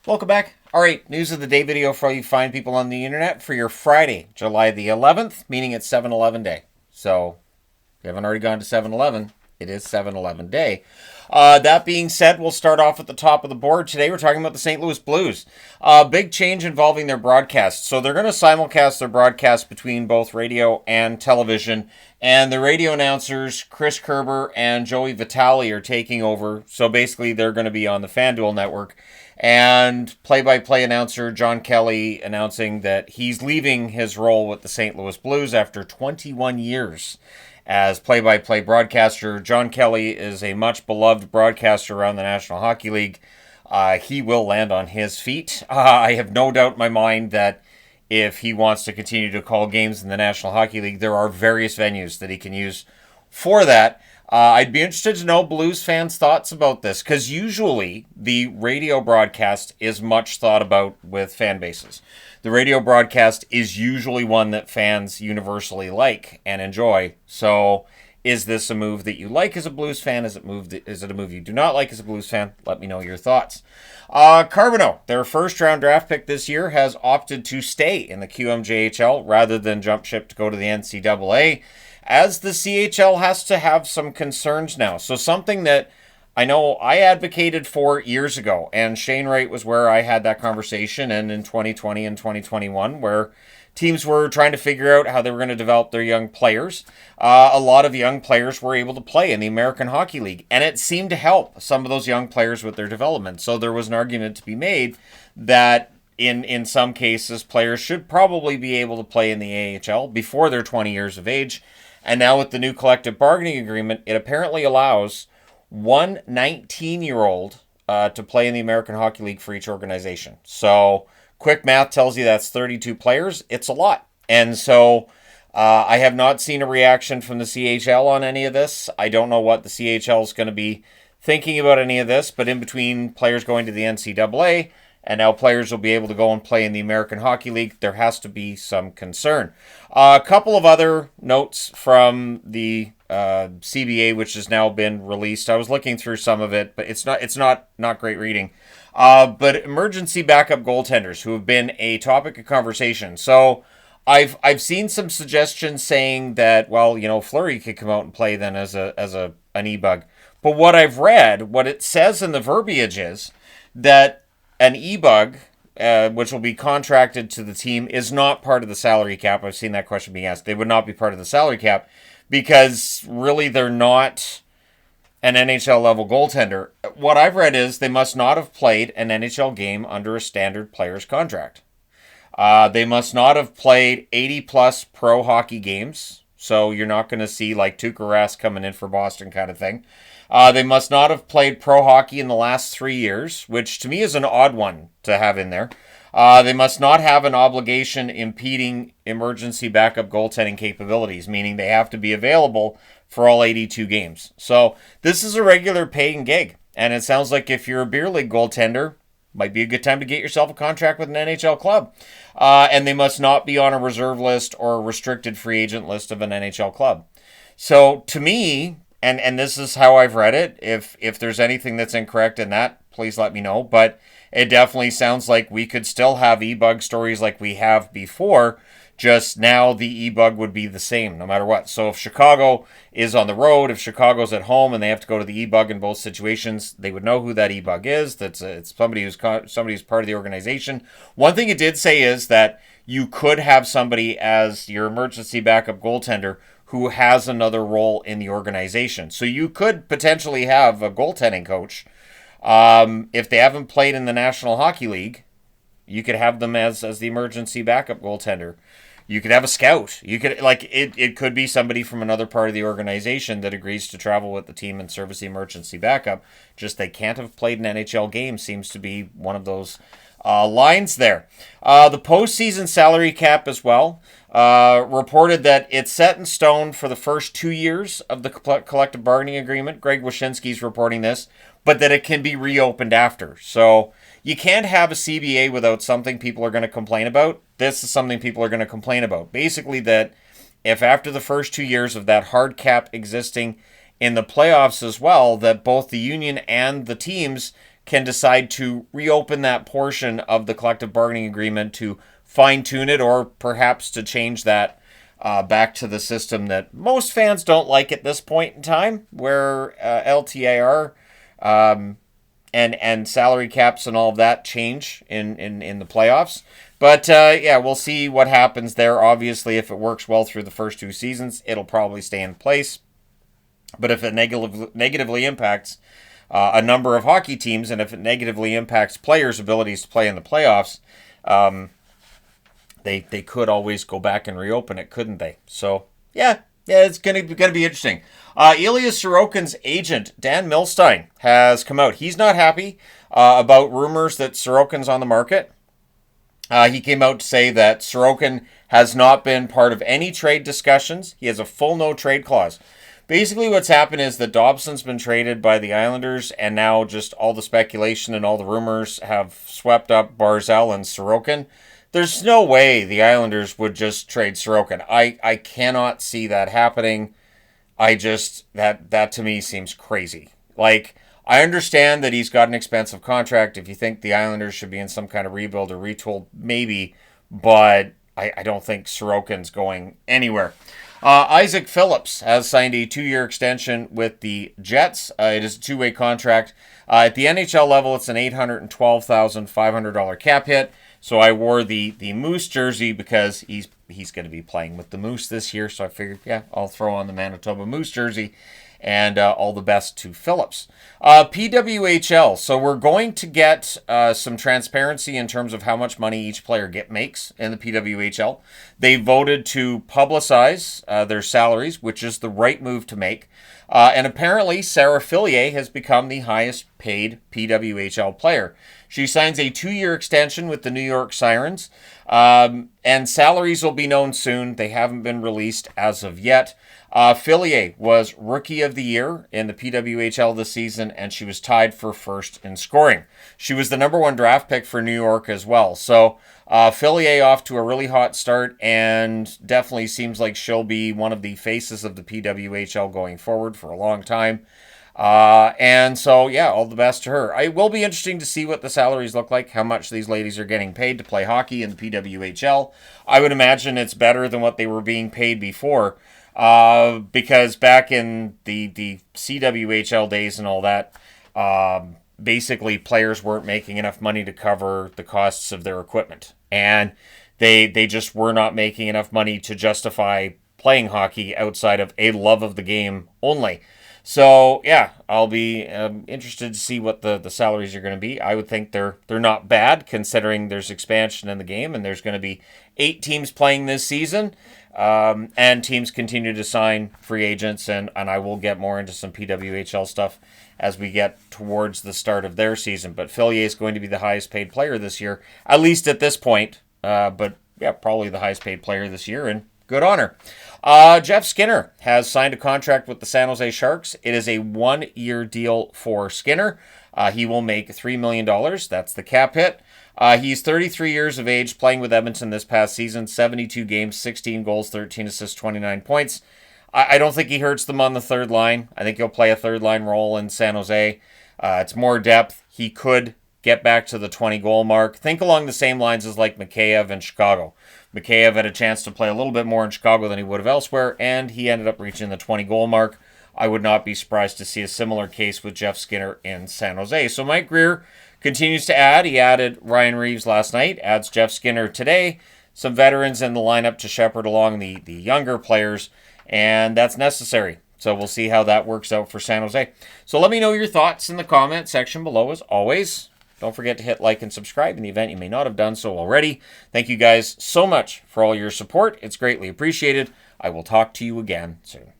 Welcome back. All right, news of the day video for all you fine people on the internet for your Friday, July the 11th, meaning it's 7-Eleven day. So, if you haven't already gone to 7-Eleven, it is 7-Eleven day. That being said, we'll start off at the top of the board. Today we're talking about the St. Louis Blues. Big change involving their broadcast. So they're going to simulcast their broadcast between both radio and television. And the radio announcers, Chris Kerber and Joey Vitale, are taking over. So basically they're going to be on the FanDuel network. And play-by-play announcer John Kelly announcing that he's leaving his role with the St. Louis Blues after 21 years. As play-by-play broadcaster, John Kelly is a much-beloved broadcaster around the National Hockey League. He will land on his feet. I have no doubt in my mind that if he wants to continue to call games in the National Hockey League, there are various venues that he can use for that. I'd be interested to know Blues fans' thoughts about this, because usually the radio broadcast is much thought about with fan bases. The radio broadcast is usually one that fans universally like and enjoy. So is this a move that you like as a Blues fan? Is it a move you do not like as a Blues fan? Let me know your thoughts. Carbonneau, their first-round draft pick this year, has opted to stay in the QMJHL rather than jump ship to go to the NCAA, as the CHL has to have some concerns now. So something that I know I advocated for years ago, and Shane Wright was where I had that conversation, and in 2020 and 2021, where teams were trying to figure out how they were going to develop their young players. A lot of young players were able to play in the American Hockey League, and it seemed to help some of those young players with their development. So there was an argument to be made that in some cases, players should probably be able to play in the AHL before they're 20 years of age. And now with the new collective bargaining agreement, it apparently allows one 19-year-old to play in the American Hockey League for each organization. So quick math tells you that's 32 players. It's a lot. And so I have not seen a reaction from the CHL on any of this. I don't know what the CHL is going to be thinking about any of this, but in between players going to the NCAA and now players will be able to go and play in the American Hockey League, there has to be some concern. A couple of other notes from the CBA, which has now been released. I was looking through some of it, but it's not great reading. But emergency backup goaltenders who have been a topic of conversation. So I've seen some suggestions saying that, well, Fleury could come out and play then as an e-bug. But what I've read, what it says in the verbiage is that an e-bug, which will be contracted to the team, is not part of the salary cap. I've seen that question being asked. They would not be part of the salary cap because really they're not an NHL level goaltender. What I've read is they must not have played an NHL game under a standard player's contract. They must not have played 80 plus pro hockey games. So you're not going to see like Tuukka Rask coming in for Boston kind of thing. They must not have played pro hockey in the last 3 years, which to me is an odd one to have in there. They must not have an obligation impeding emergency backup goaltending capabilities, meaning they have to be available for all 82 games. So this is a regular paying gig, and it sounds like if you're a beer league goaltender, might be a good time to get yourself a contract with an NHL club. And they must not be on a reserve list or a restricted free agent list of an NHL club. So to me, and this is how I've read it, if there's anything that's incorrect in that, please let me know. But it definitely sounds like we could still have e-bug stories like we have before, just now the e-bug would be the same no matter what. So if Chicago is on the road, if Chicago's at home and they have to go to the e-bug in both situations, they would know who that e-bug is. It's somebody who's part of the organization. One thing it did say is that you could have somebody as your emergency backup goaltender who has another role in the organization. So you could potentially have a goaltending coach. If they haven't played in the National Hockey League, you could have them as the emergency backup goaltender. You could have a scout. You could it could be somebody from another part of the organization that agrees to travel with the team and serve as the emergency backup. Just they can't have played an NHL game seems to be one of those lines there. The postseason salary cap as well. Reported that it's set in stone for the first 2 years of the collective bargaining agreement. Greg Wyshynski's reporting this, but that it can be reopened after. So you can't have a CBA without something people are going to complain about. This is something people are going to complain about. Basically that if after the first 2 years of that hard cap existing in the playoffs as well, that both the union and the teams can decide to reopen that portion of the collective bargaining agreement to fine-tune it, or perhaps to change that back to the system that most fans don't like at this point in time, where LTIR and salary caps and all of that change in the playoffs. But yeah, we'll see what happens there. Obviously, if it works well through the first 2 seasons, it'll probably stay in place. But if it negatively impacts a number of hockey teams, and if it negatively impacts players' abilities to play in the playoffs, they could always go back and reopen it, couldn't they? So yeah, it's gonna be interesting. Ilya Sorokin's agent, Dan Milstein, has come out. He's not happy about rumors that Sorokin's on the market. He came out to say that Sorokin has not been part of any trade discussions. He has a full no-trade clause. Basically, what's happened is that Dobson's been traded by the Islanders, and now just all the speculation and all the rumors have swept up Barzal and Sorokin. There's no way the Islanders would just trade Sorokin. I cannot see that happening. That to me seems crazy. Like, I understand that he's got an expensive contract. If you think the Islanders should be in some kind of rebuild or retool, maybe, but I don't think Sorokin's going anywhere. Isaac Phillips has signed a 2-year extension with the Jets. It is a 2-way contract. At the NHL level, it's an $812,500 cap hit. So I wore the Moose jersey because he's going to be playing with the Moose this year. So I figured, yeah, I'll throw on the Manitoba Moose jersey. And all the best to Phillips. PWHL. So we're going to get some transparency in terms of how much money each player makes in the PWHL. They voted to publicize their salaries, which is the right move to make. And apparently, Sarah Fillier has become the highest paid PWHL player. She signs a 2-year extension with the New York Sirens. And salaries will be known soon. They haven't been released as of yet. Fillier was Rookie of the Year in the PWHL this season, and she was tied for first in scoring. She was the number 1 draft pick for New York as well. So Fillier off to a really hot start, and definitely seems like she'll be one of the faces of the PWHL going forward for a long time. And so, yeah, all the best to her. It will be interesting to see what the salaries look like, how much these ladies are getting paid to play hockey in the PWHL. I would imagine it's better than what they were being paid before. Because back in the CWHL days and all that, basically players weren't making enough money to cover the costs of their equipment. And they just were not making enough money to justify playing hockey outside of a love of the game only. So, yeah, I'll be interested to see what the salaries are going to be. I would think they're not bad, considering there's expansion in the game, and there's going to be 8 teams playing this season. And teams continue to sign free agents, and I will get more into some PWHL stuff as we get towards the start of their season. But Fillier is going to be the highest paid player this year, at least at this point. But yeah, probably the highest paid player this year, and good on her. Jeff Skinner has signed a contract with the San Jose Sharks. It is a 1-year deal for Skinner. He will make $3 million. That's the cap hit. He's 33 years of age, playing with Edmonton this past season, 72 games, 16 goals, 13 assists, 29 points. I don't think he hurts them on the third line. I think he'll play a third-line role in San Jose. It's more depth. He could get back to the 20-goal mark. Think along the same lines as like Mikheyev in Chicago. Mikheyev had a chance to play a little bit more in Chicago than he would have elsewhere, and he ended up reaching the 20-goal mark. I would not be surprised to see a similar case with Jeff Skinner in San Jose. So Mike Greer continues to add. He added Ryan Reeves last night, adds Jeff Skinner today. Some veterans in the lineup to shepherd along the younger players, and that's necessary. So we'll see how that works out for San Jose. So let me know your thoughts in the comment section below as always. Don't forget to hit like and subscribe in the event you may not have done so already. Thank you guys so much for all your support. It's greatly appreciated. I will talk to you again soon.